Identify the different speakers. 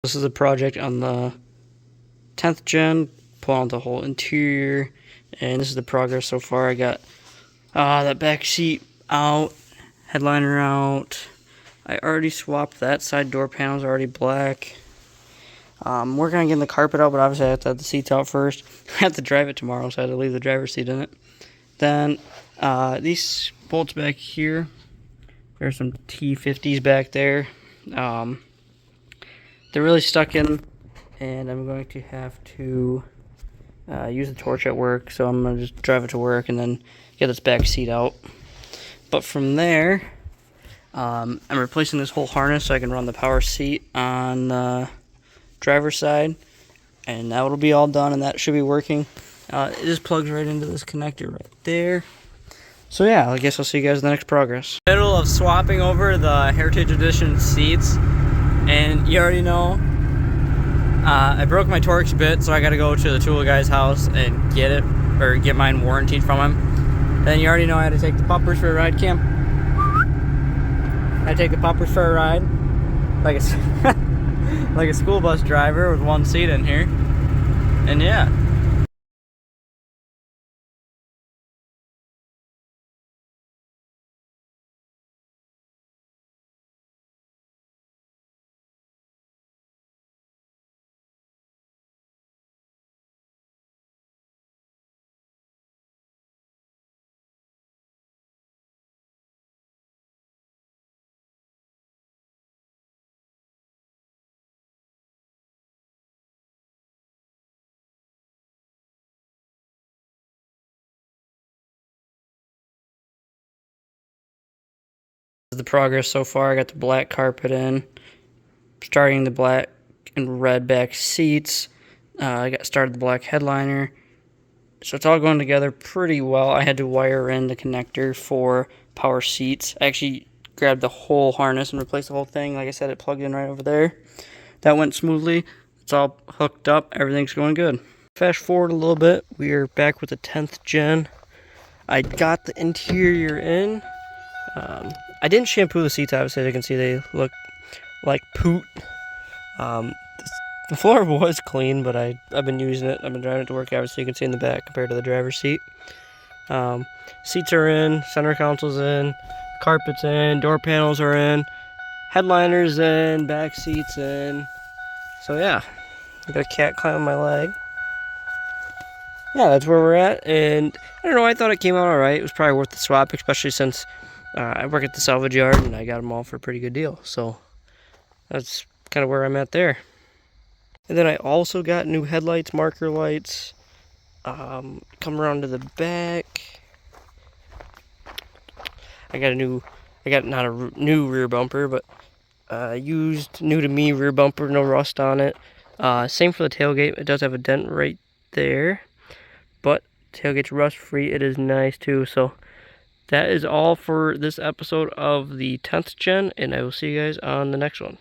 Speaker 1: This is a project on the 10th gen, pulling out the whole interior, and this is the progress so far. I got that back seat out, headliner out. I already swapped that side door panels, already black. Working on getting the carpet out, but obviously I have to have the seats out first. I have to drive it tomorrow, so I had to leave the driver's seat in it. Then these bolts back here, there's some T50s back there. They're really stuck in, and I'm going to have to use the torch at work, so I'm going to just drive it to work and then get this back seat out. But from there, I'm replacing this whole harness so I can run the power seat on the driver's side, and that will be all done, and that should be working. It just plugs right into this connector right there. So yeah, I guess I'll see you guys in the next progress. Middle of swapping over the Heritage Edition seats, and you already know, I broke my Torx bit, so I gotta go to the tool guy's house and get it, or get mine warranted from him. Then you already know I had to take the puppers for a ride, Cam. I take the puppers for a ride, like a, like a school bus driver with one seat in here, and yeah. The progress so far. I got the black carpet in, starting the black and red back seats. I got started the black headliner, so it's all going together pretty well. I had to wire in the connector for power seats. I actually grabbed the whole harness and replaced the whole thing. Like I said, it plugged in right over there. That went smoothly. It's all hooked up. Everything's going good. Fast forward a little bit. We are back with the 10th gen. I got the interior in. I didn't shampoo the seats, obviously. You can see they look like poot. The floor was clean, but I've been using it. I've been driving it to work, obviously. You can see in the back compared to the driver's seat. Seats are in, center console's in, carpet's in, door panels are in, headliner's in, back seat's in. So yeah, I got a cat climbing my leg. Yeah, that's where we're at, and I don't know, I thought it came out alright. It was probably worth the swap, especially since I work at the salvage yard and I got them all for a pretty good deal. So that's kind of where I'm at there. And then I also got new headlights, marker lights. Come around to the back. I got not a new rear bumper, but used new to me rear bumper, no rust on it. Same for the tailgate. It does have a dent right there, but tailgate's rust free. It is nice too. So that is all for this episode of the 10th gen, and I will see you guys on the next one.